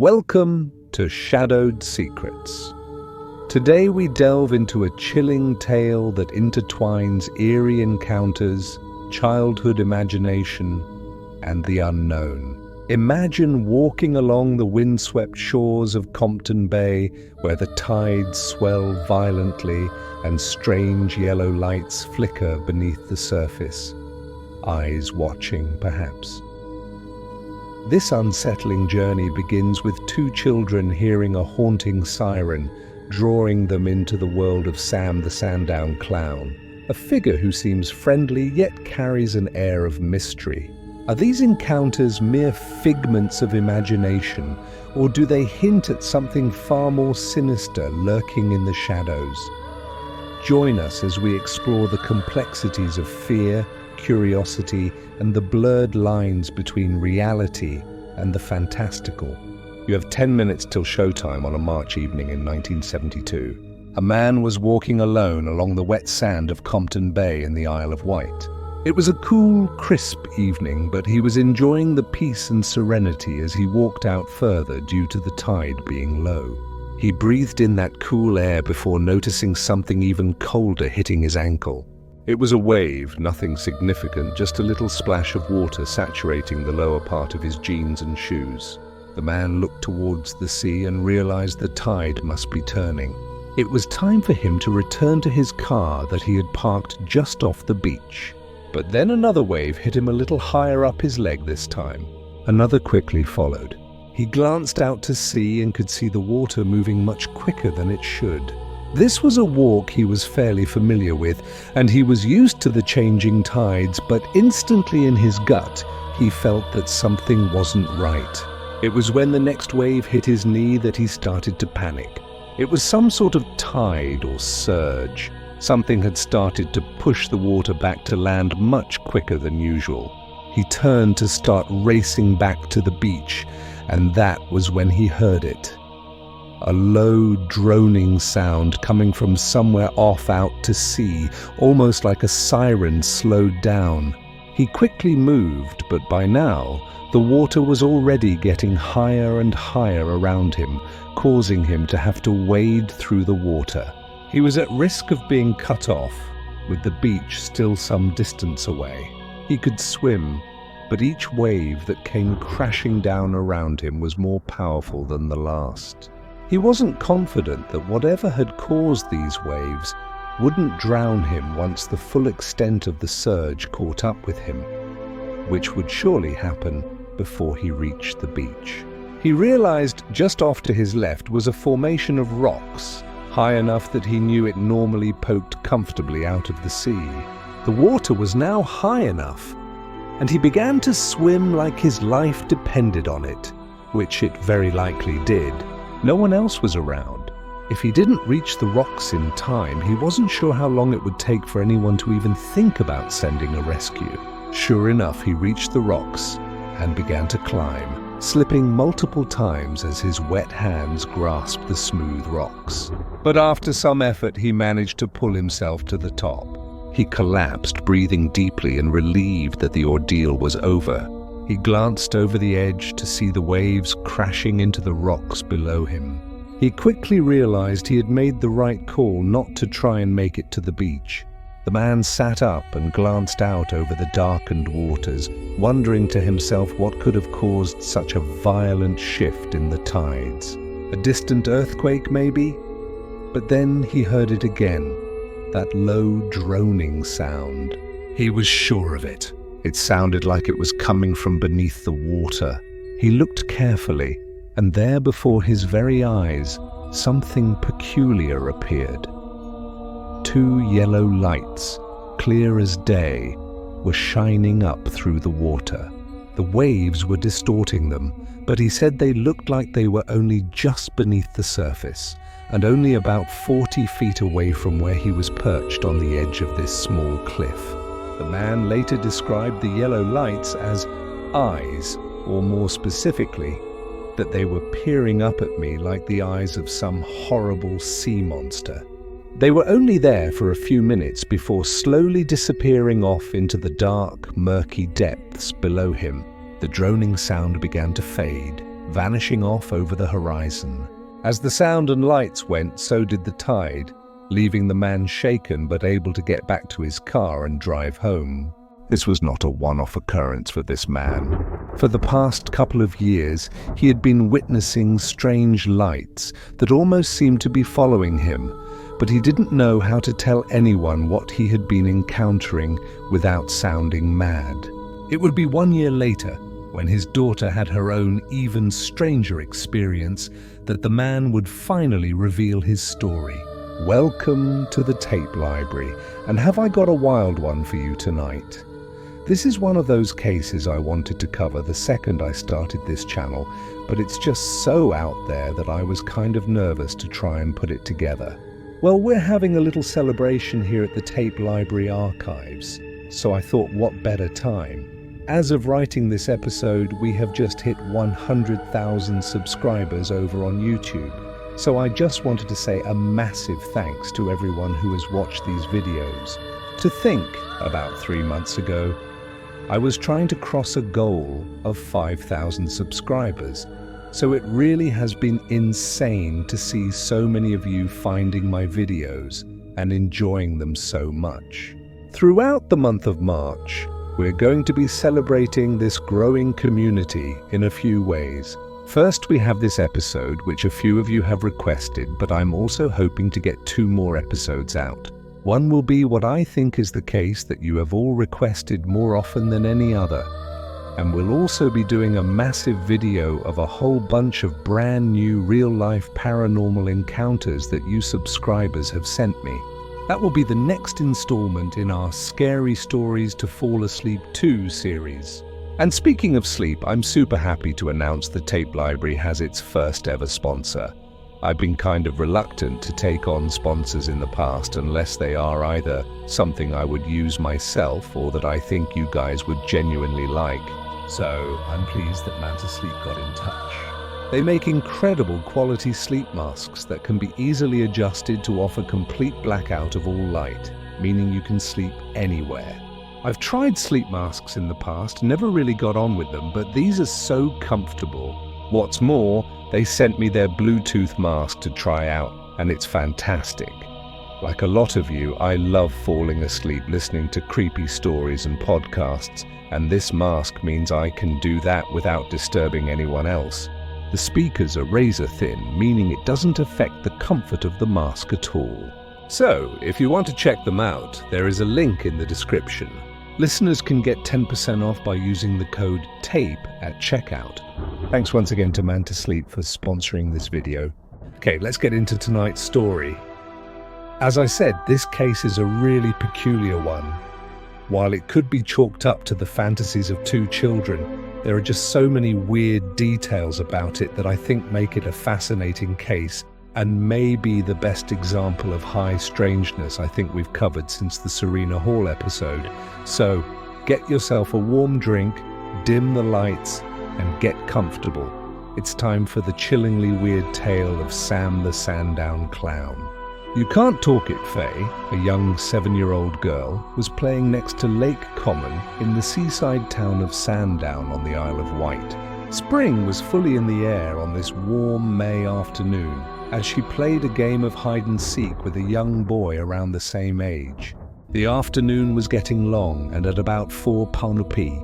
Welcome to Shadowed Secrets. Today we delve into a chilling tale that intertwines eerie encounters, childhood imagination, and the unknown. Imagine walking along the windswept shores of Compton Bay, where the tides swell violently and strange yellow lights flicker beneath the surface. Eyes watching, perhaps. This unsettling journey begins with two children hearing a haunting siren, drawing them into the world of Sam the Sandown Clown, a figure who seems friendly yet carries an air of mystery. Are these encounters mere figments of imagination, or do they hint at something far more sinister lurking in the shadows? Join us as we explore the complexities of fear, curiosity, and the blurred lines between reality and the fantastical. You have 10 minutes till showtime on a March evening in 1972. A man was walking alone along the wet sand of Compton Bay in the Isle of Wight. It was a cool, crisp evening, but he was enjoying the peace and serenity as he walked out further due to the tide being low. He breathed in that cool air before noticing something even colder hitting his ankle. It was a wave, nothing significant, just a little splash of water saturating the lower part of his jeans and shoes. The man looked towards the sea and realized the tide must be turning. It was time for him to return to his car that he had parked just off the beach. But then another wave hit him a little higher up his leg this time. Another quickly followed. He glanced out to sea and could see the water moving much quicker than it should. This was a walk he was fairly familiar with, and he was used to the changing tides, but instantly in his gut, he felt that something wasn't right. It was when the next wave hit his knee that he started to panic. It was some sort of tide or surge. Something had started to push the water back to land much quicker than usual. He turned to start racing back to the beach, and that was when he heard it. A low, droning sound coming from somewhere off out to sea, almost like a siren slowed down. He quickly moved, but by now, the water was already getting higher and higher around him, causing him to have to wade through the water. He was at risk of being cut off, with the beach still some distance away. He could swim, but each wave that came crashing down around him was more powerful than the last. He wasn't confident that whatever had caused these waves wouldn't drown him once the full extent of the surge caught up with him, which would surely happen before he reached the beach. He realized just off to his left was a formation of rocks, high enough that he knew it normally poked comfortably out of the sea. The water was now high enough, and he began to swim like his life depended on it, which it very likely did. No one else was around. If he didn't reach the rocks in time, he wasn't sure how long it would take for anyone to even think about sending a rescue. Sure enough, he reached the rocks and began to climb, slipping multiple times as his wet hands grasped the smooth rocks. But after some effort, he managed to pull himself to the top. He collapsed, breathing deeply and relieved that the ordeal was over. He glanced over the edge to see the waves crashing into the rocks below him. He quickly realized he had made the right call not to try and make it to the beach. The man sat up and glanced out over the darkened waters, wondering to himself what could have caused such a violent shift in the tides. A distant earthquake, maybe? But then he heard it again, that low, droning sound. He was sure of it. It sounded like it was coming from beneath the water. He looked carefully, and there before his very eyes, something peculiar appeared. Two yellow lights, clear as day, were shining up through the water. The waves were distorting them, but he said they looked like they were only just beneath the surface, and only about 40 feet away from where he was perched on the edge of this small cliff. The man later described the yellow lights as eyes, or more specifically, that they were peering up at me like the eyes of some horrible sea monster. They were only there for a few minutes before slowly disappearing off into the dark, murky depths below him. The droning sound began to fade. vanishing off over the horizon. As the sound and lights went, so did the tide, leaving the man shaken but able to get back to his car and drive home. This was not a one-off occurrence for this man. For the past couple of years, he had been witnessing strange lights that almost seemed to be following him, but he didn't know how to tell anyone what he had been encountering without sounding mad. It would be 1 year later, when his daughter had her own even stranger experience, that the man would finally reveal his story. Welcome to the tape library, and have I got a wild one for you tonight? This is one of those cases I wanted to cover the second I started this channel, but it's just so out there that I was kind of nervous to try and put it together. Well, we're having a little celebration here at the Tape Library Archives, so I thought what better time. As of writing this episode, we have just hit 100,000 subscribers over on YouTube. So I just wanted to say a massive thanks to everyone who has watched these videos. To think, about 3 months ago, I was trying to cross a goal of 5,000 subscribers. So it really has been insane to see so many of you finding my videos and enjoying them so much. Throughout the month of March, we're going to be celebrating this growing community in a few ways. First, we have this episode, which a few of you have requested, but I'm also hoping to get 2 more episodes out. One will be what I think is the case that you have all requested more often than any other. And we'll also be doing a massive video of a whole bunch of brand new real-life paranormal encounters that you subscribers have sent me. That will be the next installment in our Scary Stories to Fall Asleep 2 series. And speaking of sleep, I'm super happy to announce the Tape Library has its first ever sponsor. I've been kind of reluctant to take on sponsors in the past unless they are either something I would use myself or that I think you guys would genuinely like. So I'm pleased that Manta Sleep got in touch. They make incredible quality sleep masks that can be easily adjusted to offer complete blackout of all light, meaning you can sleep anywhere. I've tried sleep masks in the past, never really got on with them, but these are so comfortable. What's more, they sent me their Bluetooth mask to try out, and it's fantastic. Like a lot of you, I love falling asleep listening to creepy stories and podcasts, and this mask means I can do that without disturbing anyone else. The speakers are razor thin, meaning it doesn't affect the comfort of the mask at all. So, if you want to check them out, there is a link in the description. Listeners can get 10% off by using the code TAPE at checkout. Thanks once again to Manta Sleep for sponsoring this video. Okay, let's get into tonight's story. As I said, this case is a really peculiar one. While it could be chalked up to the fantasies of 2 children, there are just so many weird details about it that I think make it a fascinating case and may be the best example of high strangeness I think we've covered since the Serena Hall episode. So get yourself a warm drink, dim the lights, and get comfortable. It's time for the chillingly weird tale of Sam the Sandown Clown. You Can't Talk It Faye, a young 7-year-old girl, was playing next to Lake Common in the seaside town of Sandown on the Isle of Wight. Spring was fully in the air on this warm May afternoon as she played a game of hide-and-seek with a young boy around the same age. The afternoon was getting long, and at about 4 Panupi,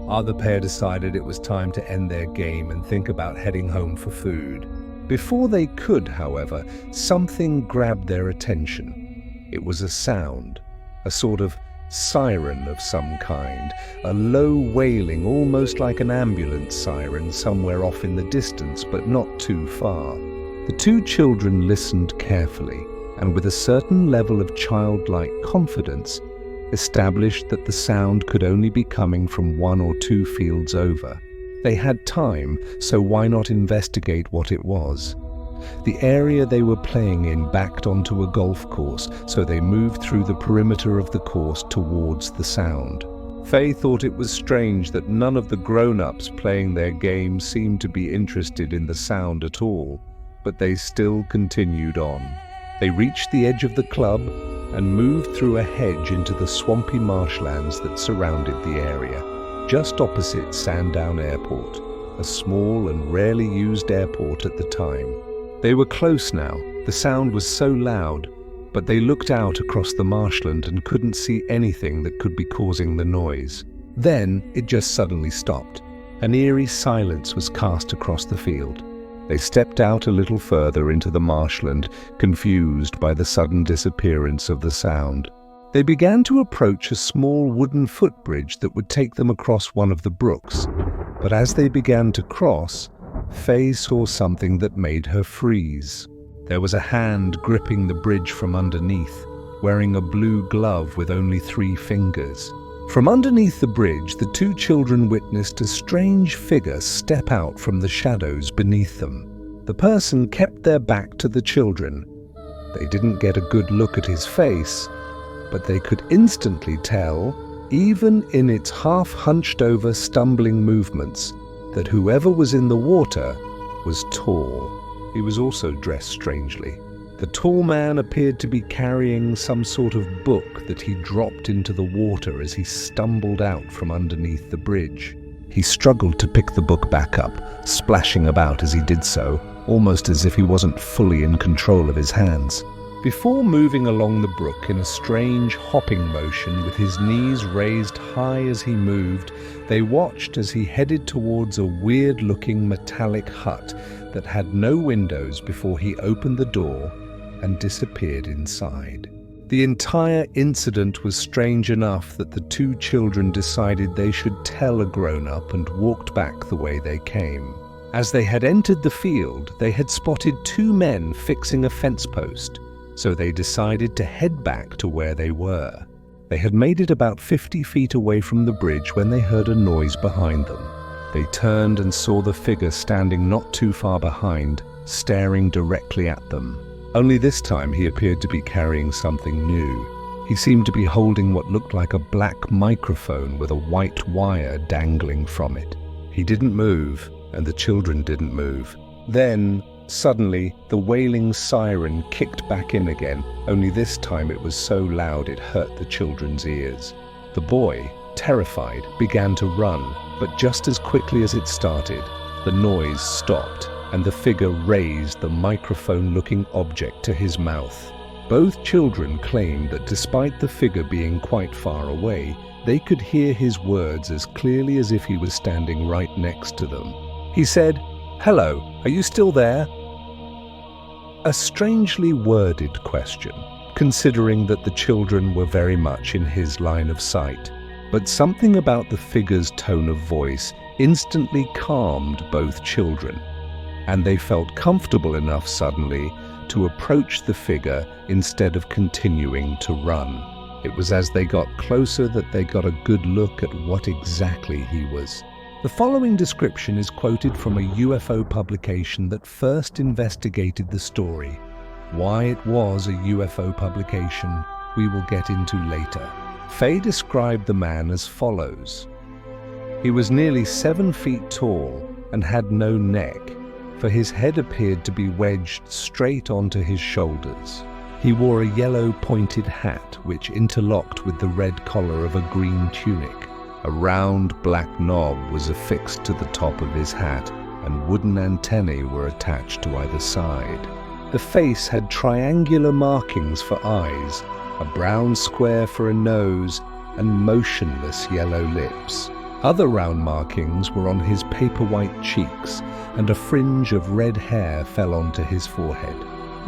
other pair decided it was time to end their game and think about heading home for food. Before they could, however, something grabbed their attention. It was a sound, a sort of siren of some kind, a low wailing almost like an ambulance siren somewhere off in the distance, but not too far. The 2 children listened carefully, and with a certain level of childlike confidence, established that the sound could only be coming from 1 or 2 fields over. They had time, so why not investigate what it was? The area they were playing in backed onto a golf course, so they moved through the perimeter of the course towards the sound. Faye thought it was strange that none of the grown-ups playing their game seemed to be interested in the sound at all, but they still continued on. They reached the edge of the club and moved through a hedge into the swampy marshlands that surrounded the area, just opposite Sandown Airport. a small and rarely used airport at the time. They were close now. The sound was so loud, but they looked out across the marshland and couldn't see anything that could be causing the noise. Then it just suddenly stopped. An eerie silence was cast across the field. They stepped out a little further into the marshland, confused by the sudden disappearance of the sound. They began to approach a small wooden footbridge that would take them across one of the brooks. But as they began to cross, Faye saw something that made her freeze. There was a hand gripping the bridge from underneath, wearing a blue glove with only 3 fingers. From underneath the bridge, the 2 children witnessed a strange figure step out from the shadows beneath them. The person kept their back to the children. They didn't get a good look at his face, but they could instantly tell, even in its half-hunched-over stumbling movements, that whoever was in the water was tall. He was also dressed strangely. The tall man appeared to be carrying some sort of book that he dropped into the water as he stumbled out from underneath the bridge. He struggled to pick the book back up, splashing about as he did so, almost as if he wasn't fully in control of his hands. Before moving along the brook in a strange hopping motion with his knees raised high as he moved, they watched as he headed towards a weird-looking metallic hut that had no windows before he opened the door and disappeared inside. The entire incident was strange enough that the 2 children decided they should tell a grown-up and walked back the way they came. As they had entered the field, they had spotted 2 men fixing a fence post, so they decided to head back to where they were. They had made it about 50 feet away from the bridge when they heard a noise behind them. They turned and saw the figure standing not too far behind, staring directly at them. Only this time he appeared to be carrying something new. He seemed to be holding what looked like a black microphone with a white wire dangling from it. He didn't move, and the children didn't move. Then, suddenly, the wailing siren kicked back in again, only this time it was so loud it hurt the children's ears. The boy, terrified, began to run, but just as quickly as it started, the noise stopped, and the figure raised the microphone-looking object to his mouth. Both children claimed that despite the figure being quite far away, they could hear his words as clearly as if he was standing right next to them. He said, "Hello, are you still there?" A strangely worded question, considering that the children were very much in his line of sight. But something about the figure's tone of voice instantly calmed both children, and they felt comfortable enough suddenly to approach the figure instead of continuing to run. It was as they got closer that they got a good look at what exactly he was. The following description is quoted from a UFO publication that first investigated the story. Why it was a UFO publication, we will get into later. Faye described the man as follows. He was nearly 7 feet tall and had no neck, for his head appeared to be wedged straight onto his shoulders. He wore a yellow pointed hat which interlocked with the red collar of a green tunic. A round black knob was affixed to the top of his hat, and wooden antennae were attached to either side. The face had triangular markings for eyes, a brown square for a nose, and motionless yellow lips. Other round markings were on his paper-white cheeks, and a fringe of red hair fell onto his forehead.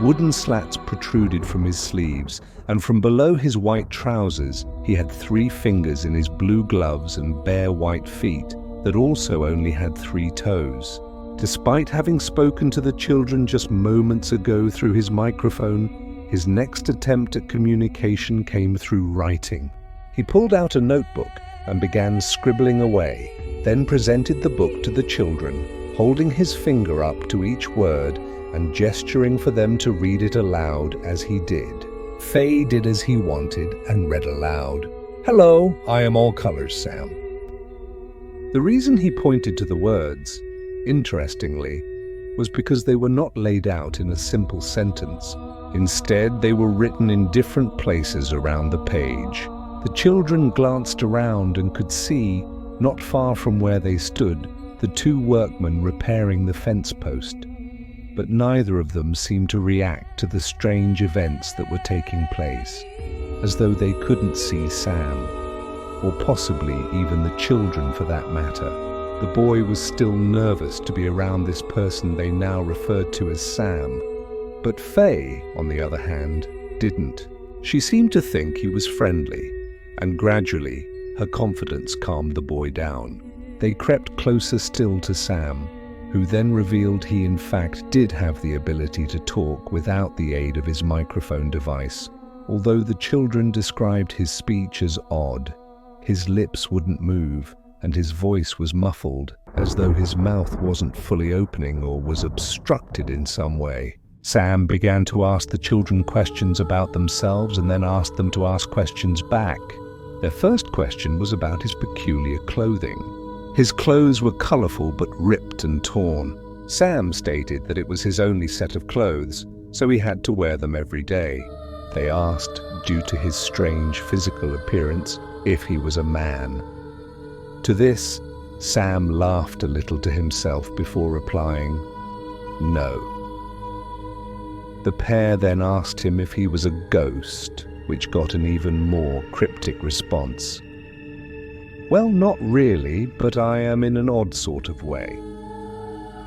Wooden slats protruded from his sleeves, and from below his white trousers he had 3 fingers in his blue gloves and bare white feet that also only had 3 toes. Despite having spoken to the children just moments ago through his microphone, his next attempt at communication came through writing. He pulled out a notebook and began scribbling away, then presented the book to the children, holding his finger up to each word and gesturing for them to read it aloud as he did. Faye did as he wanted and read aloud. "Hello, I am all colors, Sam." The reason he pointed to the words, interestingly, was because they were not laid out in a simple sentence. Instead, they were written in different places around the page. The children glanced around and could see, not far from where they stood, the two workmen repairing the fence post, but neither of them seemed to react to the strange events that were taking place, as though they couldn't see Sam, or possibly even the children for that matter. The boy was still nervous to be around this person they now referred to as Sam, but Faye, on the other hand, didn't. She seemed to think he was friendly, and gradually her confidence calmed the boy down. They crept closer still to Sam, who then revealed he in fact did have the ability to talk without the aid of his microphone device, although the children described his speech as odd. His lips wouldn't move, and his voice was muffled, as though his mouth wasn't fully opening or was obstructed in some way. Sam began to ask the children questions about themselves and then asked them to ask questions back. Their first question was about his peculiar clothing. His clothes were colorful but ripped and torn. Sam stated that it was his only set of clothes, so he had to wear them every day. They asked, due to his strange physical appearance, if he was a man. To this, Sam laughed a little to himself before replying, "No." The pair then asked him if he was a ghost, which got an even more cryptic response. "Well, not really, but I am in an odd sort of way."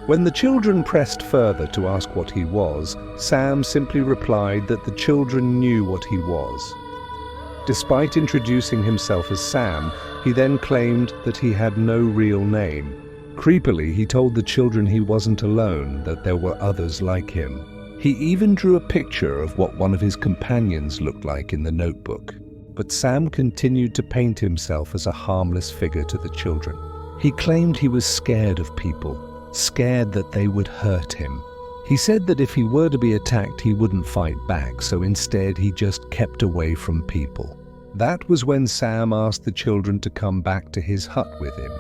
When the children pressed further to ask what he was, Sam simply replied that the children knew what he was. Despite introducing himself as Sam, he then claimed that he had no real name. Creepily, he told the children he wasn't alone, that there were others like him. He even drew a picture of what one of his companions looked like in the notebook. But Sam continued to paint himself as a harmless figure to the children. He claimed he was scared of people, scared that they would hurt him. He said that if he were to be attacked, he wouldn't fight back, so instead he just kept away from people. That was when Sam asked the children to come back to his hut with him.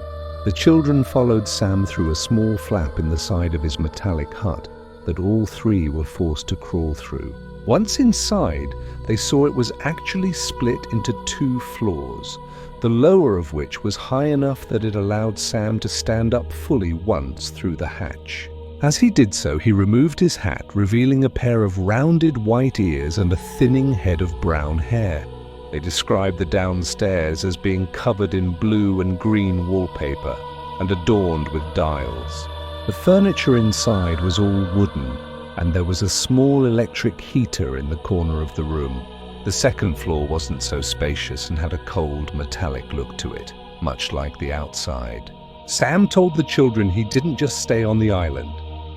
The children followed Sam through a small flap in the side of his metallic hut that all three were forced to crawl through. Once inside, they saw it was actually split into 2 floors, the lower of which was high enough that it allowed Sam to stand up fully once through the hatch. As he did so, he removed his hat, revealing a pair of rounded white ears and a thinning head of brown hair. They described the downstairs as being covered in blue and green wallpaper and adorned with dials. The furniture inside was all wooden, and there was a small electric heater in the corner of the room. The second floor wasn't so spacious and had a cold, metallic look to it, much like the outside. Sam told the children he didn't just stay on the island.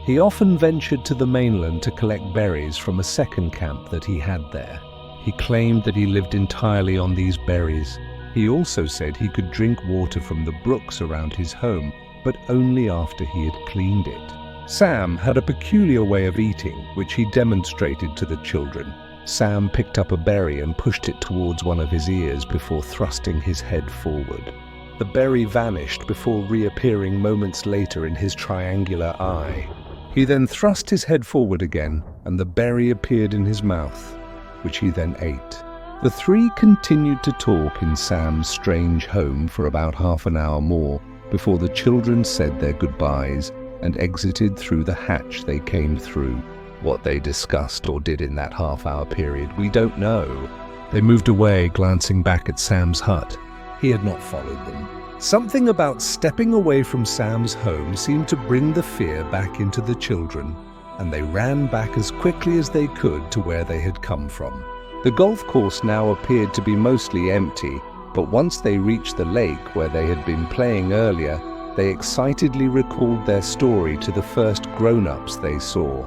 He often ventured to the mainland to collect berries from a second camp that he had there. He claimed that he lived entirely on these berries. He also said he could drink water from the brooks around his home, but only after he had cleaned it. Sam had a peculiar way of eating, which he demonstrated to the children. Sam picked up a berry and pushed it towards one of his ears before thrusting his head forward. The berry vanished before reappearing moments later in his triangular eye. He then thrust his head forward again, and the berry appeared in his mouth, which he then ate. The three continued to talk in Sam's strange home for about half an hour more before the children said their goodbyes and exited through the hatch they came through. What they discussed or did in that half-hour period, we don't know. They moved away, glancing back at Sam's hut. He had not followed them. Something about stepping away from Sam's home seemed to bring the fear back into the children, and they ran back as quickly as they could to where they had come from. The golf course now appeared to be mostly empty, but once they reached the lake where they had been playing earlier, they excitedly recalled their story to the first grown-ups they saw.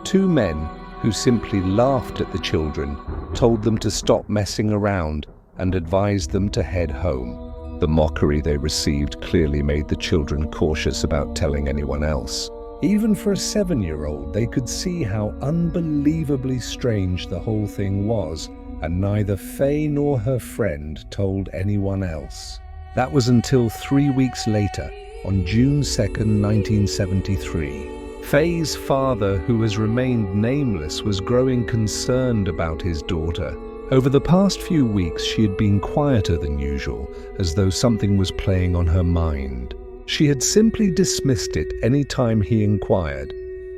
2 men who simply laughed at the children, told them to stop messing around, and advised them to head home. The mockery they received clearly made the children cautious about telling anyone else. Even for a 7-year-old, they could see how unbelievably strange the whole thing was, and neither Faye nor her friend told anyone else. That was until 3 weeks later, on June 2nd, 1973. Faye's father, who has remained nameless, was growing concerned about his daughter. Over the past few weeks, she had been quieter than usual, as though something was playing on her mind. She had simply dismissed it any time he inquired,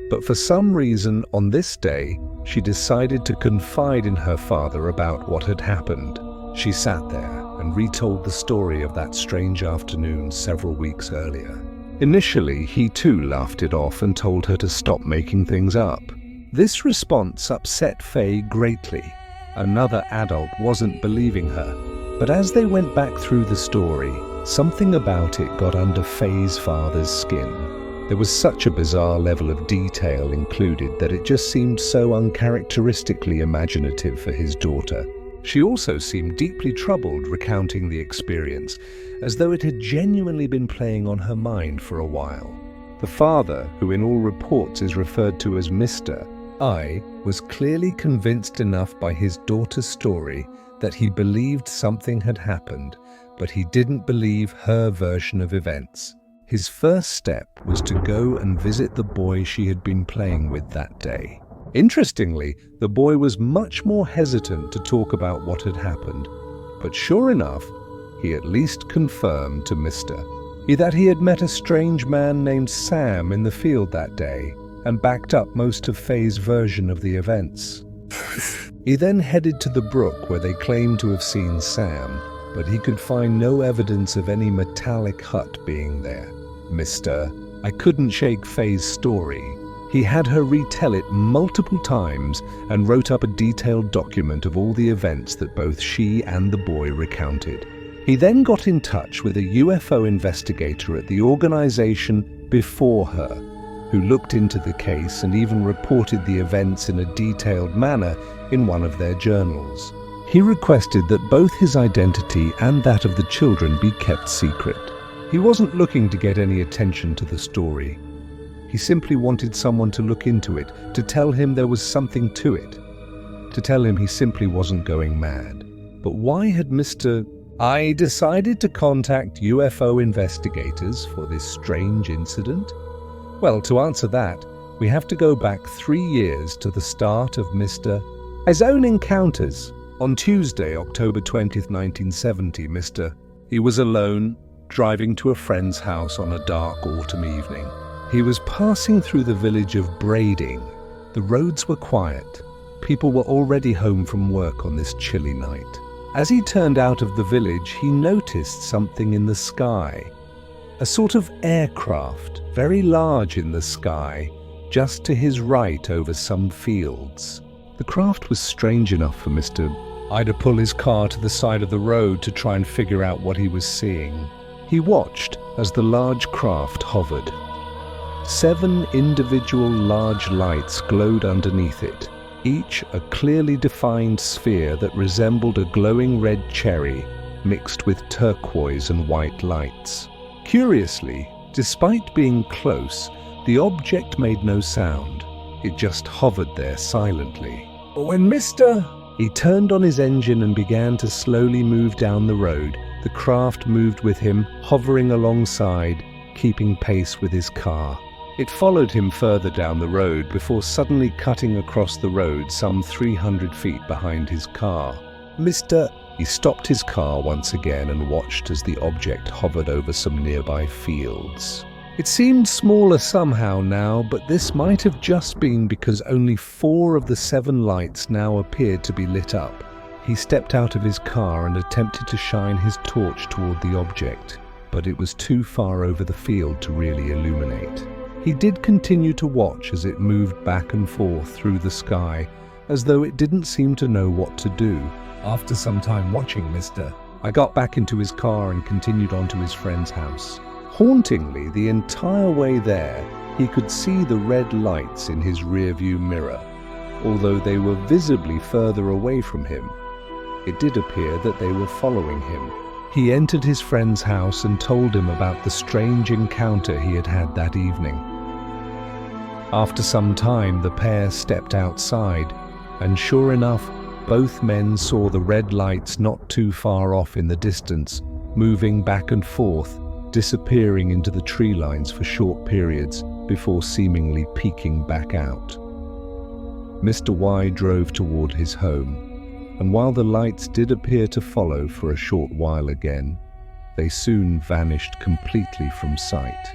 but for some reason on this day, she decided to confide in her father about what had happened. She sat there and retold the story of that strange afternoon several weeks earlier. Initially, he too laughed it off and told her to stop making things up. This response upset Faye greatly. Another adult wasn't believing her, but as they went back through the story, something about it got under Faye's father's skin. There was such a bizarre level of detail included that it just seemed so uncharacteristically imaginative for his daughter. She also seemed deeply troubled recounting the experience, as though it had genuinely been playing on her mind for a while. The father, who in all reports is referred to as Mr. I, was clearly convinced enough by his daughter's story that he believed something had happened, but he didn't believe her version of events. His first step was to go and visit the boy she had been playing with that day. Interestingly, the boy was much more hesitant to talk about what had happened, but sure enough, he at least confirmed to Mr. that he had met a strange man named Sam in the field that day and backed up most of Faye's version of the events. He then headed to the brook where they claimed to have seen Sam, but he could find no evidence of any metallic hut being there. I couldn't shake Faye's story. He had her retell it multiple times and wrote up a detailed document of all the events that both she and the boy recounted. He then got in touch with a UFO investigator at the organization before her, who looked into the case and even reported the events in a detailed manner in one of their journals. He requested that both his identity and that of the children be kept secret. He wasn't looking to get any attention to the story. He simply wanted someone to look into it, to tell him there was something to it, to tell him he simply wasn't going mad. But why had Mr. I decided to contact UFO investigators for this strange incident? Well, to answer that, we have to go back 3 years to the start of Mr. I's own encounters. On Tuesday, October 20th, 1970, He was alone, driving to a friend's house on a dark autumn evening. He was passing through the village of Brading. The roads were quiet. People were already home from work on this chilly night. As he turned out of the village, he noticed something in the sky. A sort of aircraft, very large in the sky, just to his right over some fields. The craft was strange enough for Mr. I to pull his car to the side of the road to try and figure out what he was seeing. He watched as the large craft hovered. 7 individual large lights glowed underneath it, each a clearly defined sphere that resembled a glowing red cherry mixed with turquoise and white lights. Curiously, despite being close, the object made no sound. It just hovered there silently. When He turned on his engine and began to slowly move down the road. The craft moved with him, hovering alongside, keeping pace with his car. It followed him further down the road before suddenly cutting across the road some 300 feet behind his car. He stopped his car once again and watched as the object hovered over some nearby fields. It seemed smaller somehow now, but this might have just been because only 4 of the 7 lights now appeared to be lit up. He stepped out of his car and attempted to shine his torch toward the object, but it was too far over the field to really illuminate. He did continue to watch as it moved back and forth through the sky, as though it didn't seem to know what to do. After some time watching I got back into his car and continued on to his friend's house. Hauntingly, the entire way there, he could see the red lights in his rearview mirror. Although they were visibly further away from him, it did appear that they were following him. He entered his friend's house and told him about the strange encounter he had had that evening. After some time, the pair stepped outside, and sure enough, both men saw the red lights not too far off in the distance, moving back and forth, disappearing into the tree lines for short periods before seemingly peeking back out. Mr. Y drove toward his home, and while the lights did appear to follow for a short while again, They soon vanished completely from sight.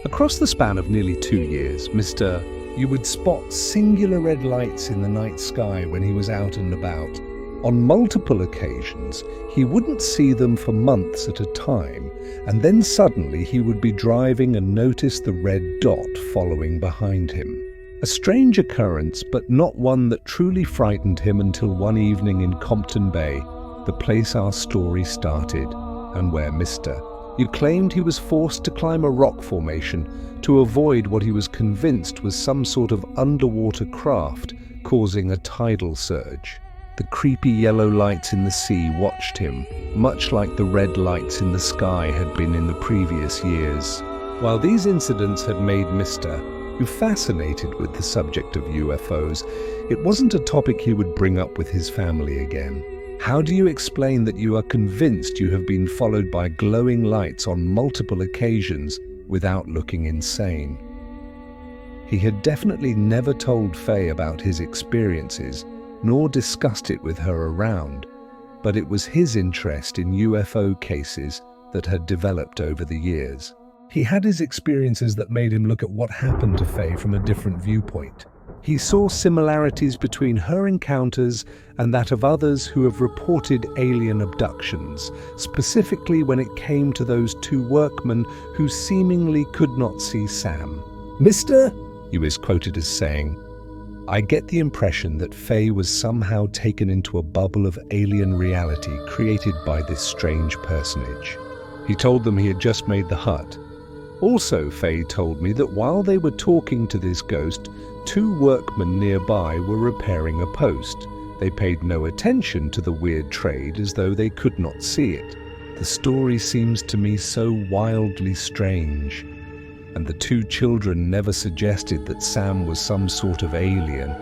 Across the span of nearly 2 years, You would spot singular red lights in the night sky when he was out and about. On multiple occasions, he wouldn't see them for months at a time, and then suddenly he would be driving and notice the red dot following behind him. A strange occurrence, but not one that truly frightened him until one evening in Compton Bay, the place our story started, and where You claimed he was forced to climb a rock formation to avoid what he was convinced was some sort of underwater craft causing a tidal surge. The creepy yellow lights in the sea watched him, much like the red lights in the sky had been in the previous years. While these incidents had made Who fascinated with the subject of UFOs, it wasn't a topic he would bring up with his family again. How do you explain that you are convinced you have been followed by glowing lights on multiple occasions without looking insane? He had definitely never told Faye about his experiences, nor discussed it with her around, but it was his interest in UFO cases that had developed over the years. He had his experiences that made him look at what happened to Faye from a different viewpoint. He saw similarities between her encounters and that of others who have reported alien abductions, specifically when it came to those 2 workmen who seemingly could not see Sam. He was quoted as saying, "I get the impression that Faye was somehow taken into a bubble of alien reality created by this strange personage." He told them he had just made the hut. Also, Faye told me that while they were talking to this ghost, 2 workmen nearby were repairing a post. They paid no attention to the weird trade as though they could not see it. The story seems to me so wildly strange. And the 2 children never suggested that Sam was some sort of alien.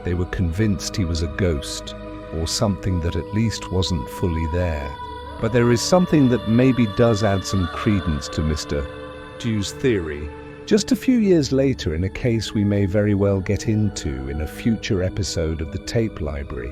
They were convinced he was a ghost, or something that at least wasn't fully there. But there is something that maybe does add some credence to Mr. Dew's theory. Just a few years later, in a case we may very well get into in a future episode of the Tape Library,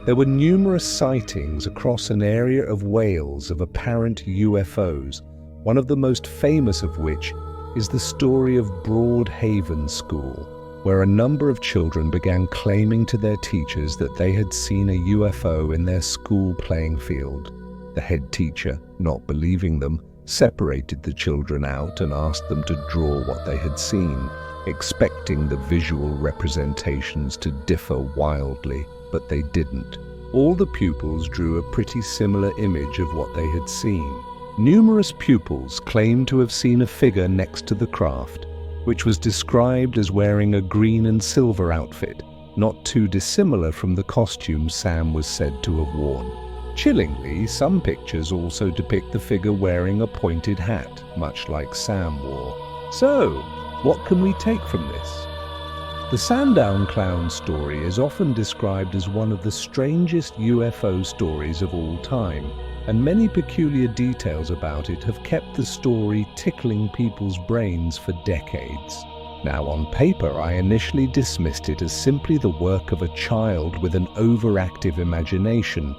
there were numerous sightings across an area of Wales of apparent UFOs, one of the most famous of which is the story of Broadhaven School, where a number of children began claiming to their teachers that they had seen a UFO in their school playing field. The head teacher, not believing them, separated the children out and asked them to draw what they had seen, expecting the visual representations to differ wildly, but they didn't. All the pupils drew a pretty similar image of what they had seen. Numerous pupils claimed to have seen a figure next to the craft, which was described as wearing a green and silver outfit, not too dissimilar from the costume Sam was said to have worn. Chillingly, some pictures also depict the figure wearing a pointed hat, much like Sam wore. So, what can we take from this? The Sandown Clown story is often described as one of the strangest UFO stories of all time, and many peculiar details about it have kept the story tickling people's brains for decades. Now, on paper, I initially dismissed it as simply the work of a child with an overactive imagination.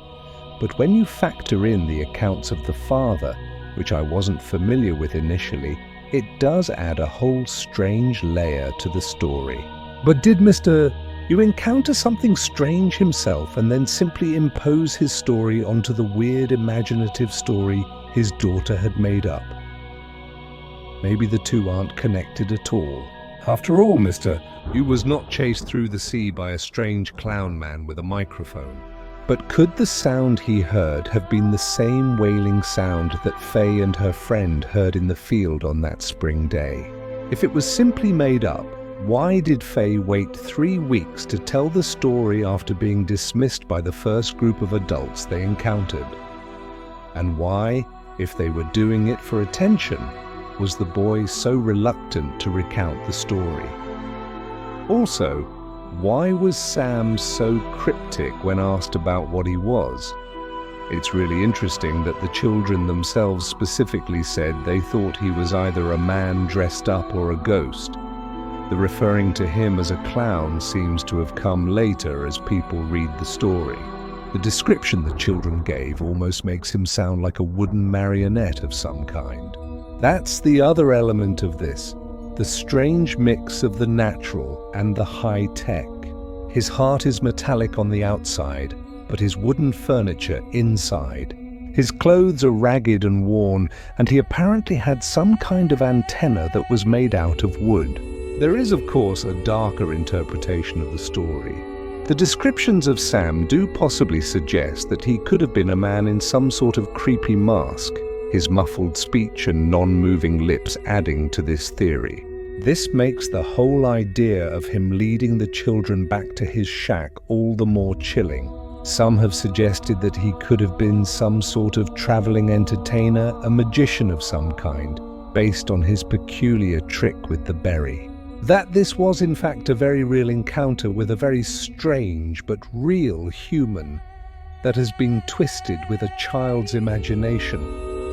But when you factor in the accounts of the father, which I wasn't familiar with initially, it does add a whole strange layer to the story. But did You encounter something strange himself and then simply impose his story onto the weird imaginative story his daughter had made up? Maybe the 2 aren't connected at all. After all, You was not chased through the sea by a strange clown man with a microphone. But could the sound he heard have been the same wailing sound that Faye and her friend heard in the field on that spring day? If it was simply made up, why did Faye wait 3 weeks to tell the story after being dismissed by the first group of adults they encountered? And why, if they were doing it for attention, was the boy so reluctant to recount the story? Also, why was Sam so cryptic when asked about what he was? It's really interesting that the children themselves specifically said they thought he was either a man dressed up or a ghost. The referring to him as a clown seems to have come later as people read the story. The description the children gave almost makes him sound like a wooden marionette of some kind. That's the other element of this, the strange mix of the natural and the high-tech. His heart is metallic on the outside, but his wooden furniture inside. His clothes are ragged and worn, and he apparently had some kind of antenna that was made out of wood. There is, of course, a darker interpretation of the story. The descriptions of Sam do possibly suggest that he could have been a man in some sort of creepy mask, his muffled speech and non-moving lips adding to this theory. This makes the whole idea of him leading the children back to his shack all the more chilling. Some have suggested that he could have been some sort of traveling entertainer, a magician of some kind, based on his peculiar trick with the berry. That this was in fact a very real encounter with a very strange but real human that has been twisted with a child's imagination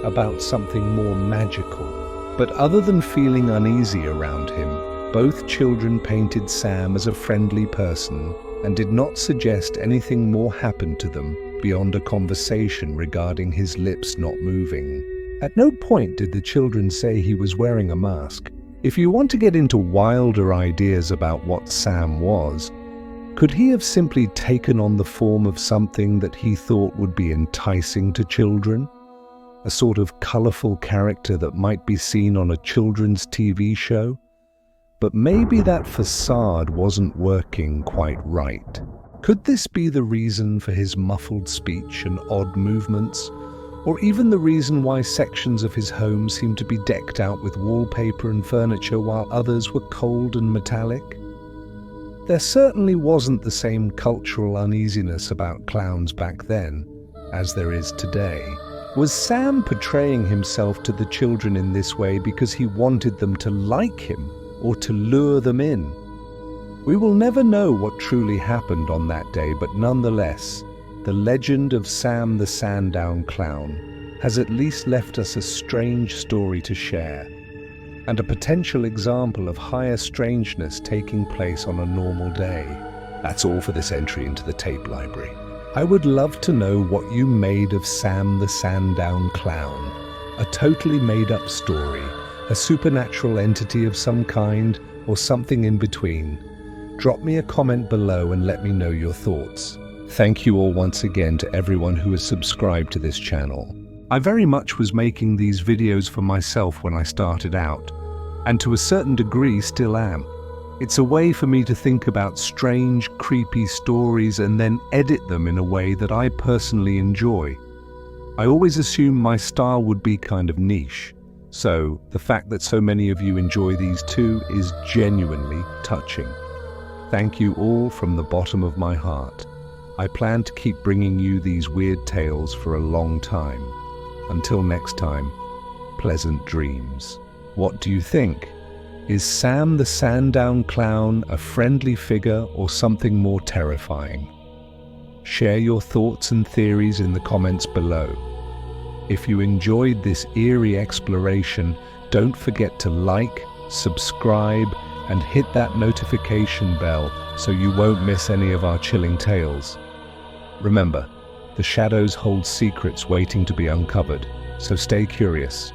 about something more magical. But other than feeling uneasy around him, both children painted Sam as a friendly person and did not suggest anything more happened to them beyond a conversation regarding his lips not moving. At no point did the children say he was wearing a mask. If you want to get into wilder ideas about what Sam was, could he have simply taken on the form of something that he thought would be enticing to children? A sort of colourful character that might be seen on a children's TV show? But maybe that facade wasn't working quite right. Could this be the reason for his muffled speech and odd movements? Or even the reason why sections of his home seemed to be decked out with wallpaper and furniture while others were cold and metallic? There certainly wasn't the same cultural uneasiness about clowns back then as there is today. Was Sam portraying himself to the children in this way because he wanted them to like him or to lure them in? We will never know what truly happened on that day, but nonetheless, the legend of Sam the Sandown Clown has at least left us a strange story to share, and a potential example of higher strangeness taking place on a normal day. That's all for this entry into the tape library. I would love to know what you made of Sam the Sandown Clown. A totally made-up story, a supernatural entity of some kind, or something in between. Drop me a comment below and let me know your thoughts. Thank you all once again to everyone who has subscribed to this channel. I very much was making these videos for myself when I started out, and to a certain degree still am. It's a way for me to think about strange, creepy stories and then edit them in a way that I personally enjoy. I always assumed my style would be kind of niche, so the fact that so many of you enjoy these too is genuinely touching. Thank you all from the bottom of my heart. I plan to keep bringing you these weird tales for a long time. Until next time, pleasant dreams. What do you think? Is Sam the Sandown Clown a friendly figure or something more terrifying? Share your thoughts and theories in the comments below. If you enjoyed this eerie exploration, don't forget to like, subscribe, and hit that notification bell so you won't miss any of our chilling tales. Remember, the shadows hold secrets waiting to be uncovered, so stay curious.